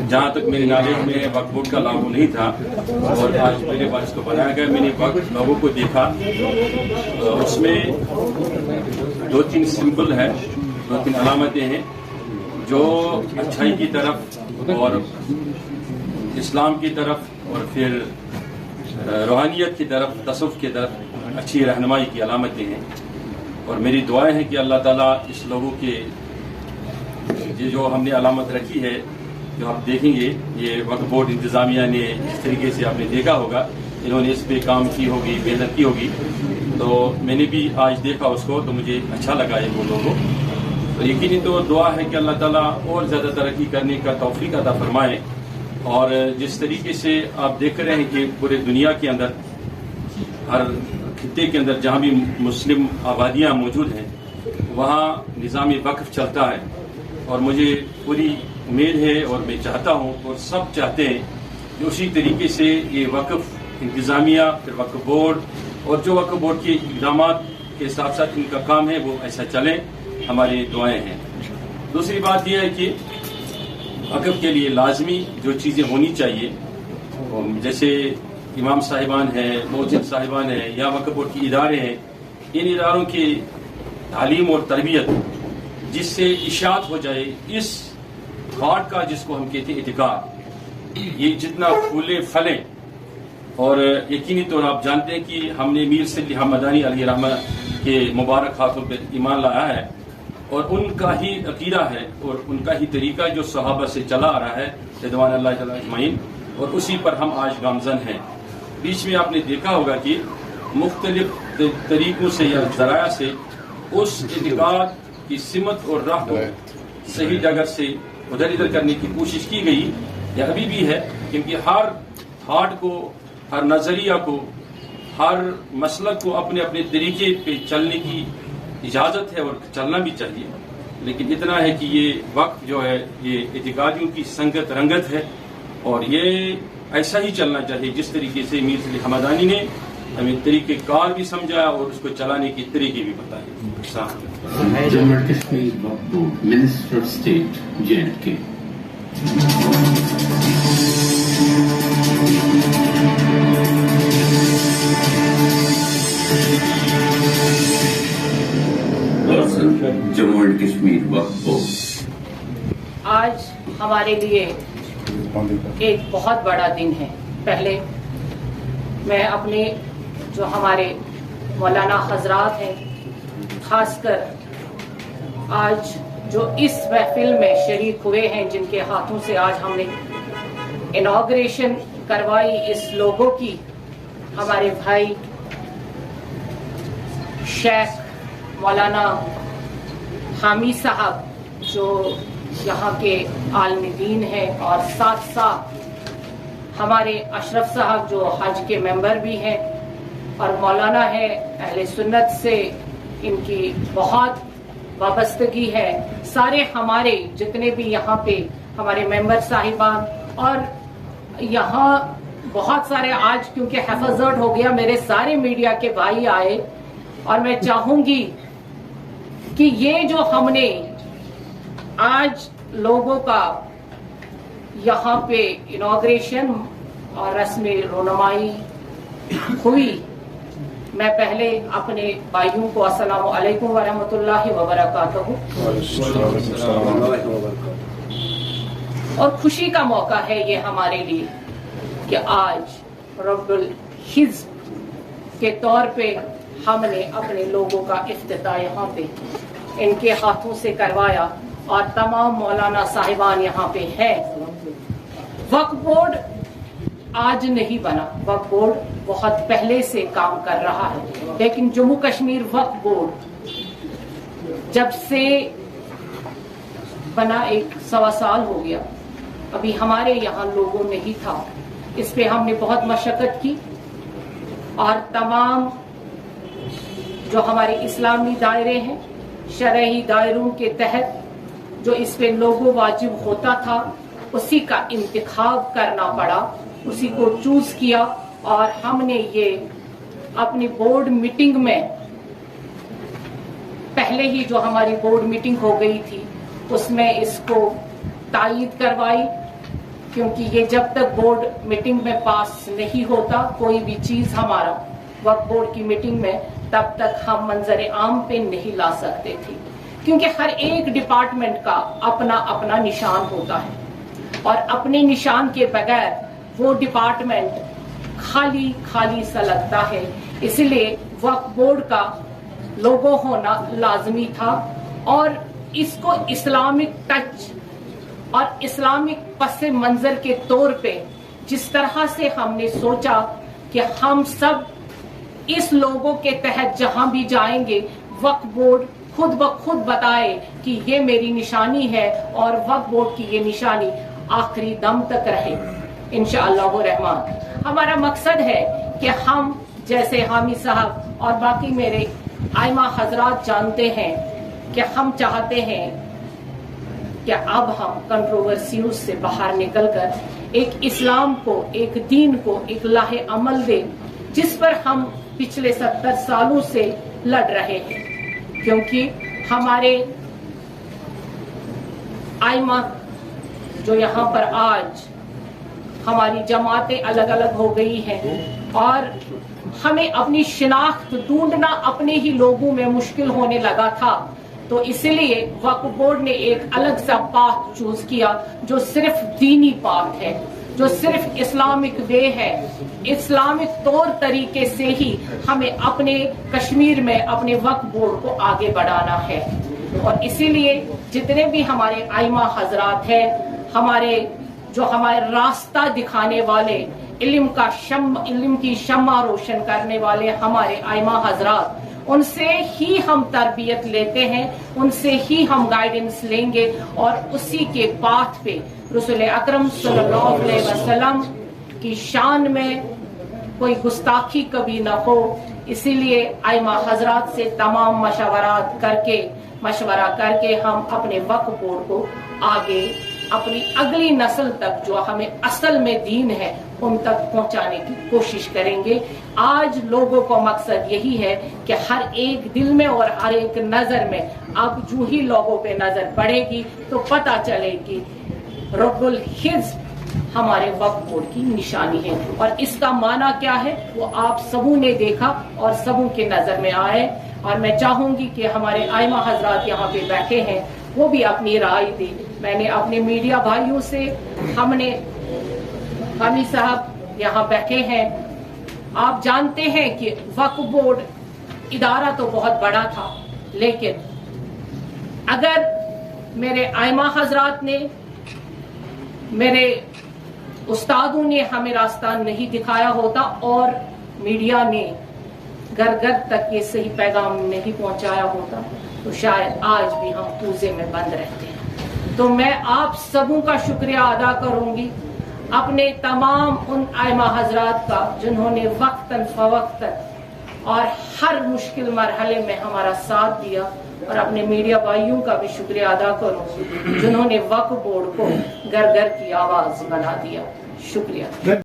جہاں تک میری نالج میں وقف بورڈ کا لاگو نہیں تھا اور آج میرے پاس اس کو بنایا گیا. میں نے وقف لوگوں کو دیکھا, اس میں 2-3 سمبل ہے, 2-3 علامتیں ہیں جو اچھائی کی طرف اور اسلام کی طرف اور پھر روحانیت کی طرف, تصوف کی طرف اچھی رہنمائی کی علامتیں ہیں. اور میری دعائیں ہیں کہ اللہ تعالیٰ اس لوگوں کے جو ہم نے علامت رکھی ہے, جو آپ دیکھیں گے, یہ وقف بورڈ انتظامیہ نے اس طریقے سے آپ نے دیکھا ہوگا, انہوں نے اس پہ کام کی ہوگی, محنت کی ہوگی. تو میں نے بھی آج دیکھا اس کو تو مجھے اچھا لگا یہ وہ لوگوں. تو یقینی تو دعا ہے کہ اللہ تعالیٰ اور زیادہ ترقی کرنے کا توفیق عطا فرمائے. اور جس طریقے سے آپ دیکھ رہے ہیں کہ پورے دنیا کے اندر, ہر خطے کے اندر جہاں بھی مسلم آبادیاں موجود ہیں وہاں نظام وقف چلتا ہے. اور مجھے پوری امید ہے اور میں چاہتا ہوں اور سب چاہتے ہیں کہ اسی طریقے سے یہ وقف انتظامیہ, پھر وقف بورڈ اور جو وقف بورڈ کے اقدامات کے ساتھ ساتھ ان کا کام ہے وہ ایسا چلے. ہماری دعائیں ہیں. دوسری بات یہ ہے کہ وقف کے لیے لازمی جو چیزیں ہونی چاہیے, جیسے امام صاحبان ہیں, مؤذن صاحبان ہیں, یا وقف بورڈ کے ادارے ہیں, ان اداروں کی تعلیم اور تربیت جس سے اشاعت ہو جائے اس تھاٹ کا جس کو ہم کہتے ہیں اعتقاد, یہ جتنا پھولے پھلیں. اور یقینی طور آپ جانتے ہیں کہ ہم نے میر صلی حمدانی علیہ رحمہ کے مبارک ہاتھوں پہ ایمان لایا ہے اور ان کا ہی عقیدہ ہے اور ان کا ہی طریقہ جو صحابہ سے چلا آ رہا ہے رضوان اللہ تعالی اجمعین, اور اسی پر ہم آج گامزن ہیں. بیچ میں آپ نے دیکھا ہوگا کہ مختلف طریقوں سے یا ذرائع سے اس اعتقاد کی سمت اور راہ کو صحیح جگہ سے ادھر ادھر کرنے کی کوشش کی گئی, یا ابھی بھی ہے. کیونکہ ہر تھاٹ کو, ہر نظریہ کو, ہر مسلک کو اپنے اپنے طریقے پہ چلنے کی اجازت ہے اور چلنا بھی چاہیے. لیکن اتنا ہے کہ یہ وقت جو ہے یہ اعتقادیوں کی سنگت رنگت ہے اور یہ ایسا ہی چلنا چاہیے جس طریقے سے میر صلی حمدانی نے ہمیں طریقہ کار بھی سمجھایا اور اس کو چلانے کی طریقے بھی بتائے. جموں کشمیر وقف board, minister of state J&K. Jammu and Kashmir وقف بورڈ آج ہمارے لیے ایک بہت بڑا دن ہے. پہلے میں اپنے جو ہمارے مولانا حضرات ہیں, خاص کر آج جو اس محفل میں شریک ہوئے ہیں, جن کے ہاتھوں سے آج ہم نے انوگریشن کروائی اس لوگوں کی, ہمارے بھائی شیخ مولانا حامی صاحب جو یہاں کے عالم دین ہیں, اور ساتھ ساتھ ہمارے اشرف صاحب جو حج کے ممبر بھی ہیں اور مولانا ہے, اہل سنت سے ان کی بہت وابستگی ہے. سارے ہمارے جتنے بھی یہاں پہ ہمارے ممبر صاحبان, اور یہاں بہت سارے آج کیونکہ حفاظت ہو گیا, میرے سارے میڈیا کے بھائی آئے, اور میں چاہوں گی کہ یہ جو ہم نے آج لوگوں کا یہاں پہ انوگریشن اور رسم رونمائی ہوئی, میں پہلے اپنے بھائیوں کو السلام علیکم ورحمۃ اللہ وبرکاتہ, اور خوشی کا موقع ہے یہ ہمارے لیے کہ آج رب الحزب کے طور پہ ہم نے اپنے لوگوں کا افتتاح یہاں پہ ان کے ہاتھوں سے کروایا, اور تمام مولانا صاحبان یہاں پہ ہیں. وقف بورڈ آج نہیں بنا, وقف بورڈ بہت پہلے سے کام کر رہا ہے, لیکن جموں کشمیر وقف بورڈ جب سے بنا 1.25 سال ہو گیا, ابھی ہمارے یہاں لوگوں نہیں تھا. اس پہ ہم نے بہت مشقت کی, اور تمام جو ہمارے اسلامی دائرے ہیں, شرعی دائروں کے تحت جو اس پہ لوگو واجب ہوتا تھا اسی کا انتخاب کرنا پڑا, اسی کو چوز کیا, اور ہم نے یہ اپنی بورڈ میٹنگ میں پہلے ہی جو ہماری بورڈ میٹنگ ہو گئی تھی اس میں اس کو تائید کروائی، کیونکہ یہ جب تک بورڈ میٹنگ میں پاس نہیں ہوتا کوئی بھی چیز ہمارا وقف بورڈ کی میٹنگ میں، تب تک ہم منظر عام پہ نہیں لا سکتے تھے، کیونکہ ہر ایک ڈپارٹمنٹ کا اپنا اپنا نشان ہوتا ہے اور اپنے نشان کے بغیر وہ ڈپارٹمنٹ خالی خالی سا لگتا ہے. اس لیے وقف بورڈ کا لوگو ہونا لازمی تھا اور اس کو اسلامک ٹچ اور اسلامک پس منظر کے طور پہ جس طرح سے ہم نے سوچا کہ ہم سب اس لوگوں کے تحت جہاں بھی جائیں گے وقف بورڈ خود بخود بتائے کہ یہ میری نشانی ہے اور وقف بورڈ کی یہ نشانی آخری دم تک رہے انشاءاللہ الرحمن. ہمارا مقصد ہے کہ ہم جیسے حامی صاحب اور باقی میرے آئمہ حضرات جانتے ہیں کہ ہم چاہتے ہیں کہ اب ہم کنٹروورسیوں سے باہر نکل کر ایک اسلام کو، ایک دین کو، ایک لاہ عمل دیں جس پر ہم پچھلے 70 سالوں سے لڑ رہے ہیں. کیونکہ ہمارے آئمہ جو یہاں پر آج ہماری جماعتیں الگ الگ ہو گئی ہیں اور ہمیں اپنی شناخت ڈھونڈنا اپنے ہی لوگوں میں مشکل ہونے لگا تھا، تو اسی لیے وقف بورڈ نے ایک الگ سا پاتھ چوز کیا جو صرف دینی پاتھ ہے، جو صرف اسلامک وے ہے. اسلامک طور طریقے سے ہی ہمیں اپنے کشمیر میں اپنے وقف بورڈ کو آگے بڑھانا ہے. اور اسی لیے جتنے بھی ہمارے آئمہ حضرات ہیں، ہمارے راستہ دکھانے والے، علم کی شمع روشن کرنے والے ہمارے آئمہ حضرات، ان سے ہی ہم تربیت لیتے ہیں، ان سے ہی ہم گائیڈنس لیں گے اور اسی کے پاتھ پہ رسول اکرم صلی اللہ علیہ وسلم کی شان میں کوئی گستاخی کبھی نہ ہو. اسی لیے آئمہ حضرات سے تمام مشورہ کر کے ہم اپنے وقف بورڈ کو آگے اپنی اگلی نسل تک جو ہمیں اصل میں دین ہے ان تک پہنچانے کی کوشش کریں گے. آج لوگوں کو مقصد یہی ہے کہ ہر ایک دل میں اور ہر ایک نظر میں اب جو ہی لوگوں پہ نظر پڑے گی تو پتہ چلے گی رب الحزب ہمارے وقف بورڈ کی نشانی ہے. اور اس کا معنی کیا ہے وہ آپ سبوں نے دیکھا اور سبوں کے نظر میں آئے. اور میں چاہوں گی کہ ہمارے آئمہ حضرات یہاں پہ بیٹھے ہیں وہ بھی اپنی رائے دیں. میں نے اپنے میڈیا بھائیوں سے، حامی صاحب یہاں بیٹھے ہیں، آپ جانتے ہیں کہ وقف بورڈ ادارہ تو بہت بڑا تھا، لیکن اگر میرے آئمہ حضرات نے، میرے استادوں نے ہمیں راستہ نہیں دکھایا ہوتا اور میڈیا نے گھر گھر تک یہ صحیح پیغام نہیں پہنچایا ہوتا تو شاید آج بھی ہم کوزے میں بند رہتے ہیں. تو میں آپ سبوں کا شکریہ ادا کروں گی، اپنے تمام ان آئمہ حضرات کا جنہوں نے وقتاً فوقتاً اور ہر مشکل مرحلے میں ہمارا ساتھ دیا، اور اپنے میڈیا بھائیوں کا بھی شکریہ ادا کروں جنہوں نے وقف بورڈ کو گھر گھر کی آواز بنا دیا. شکریہ.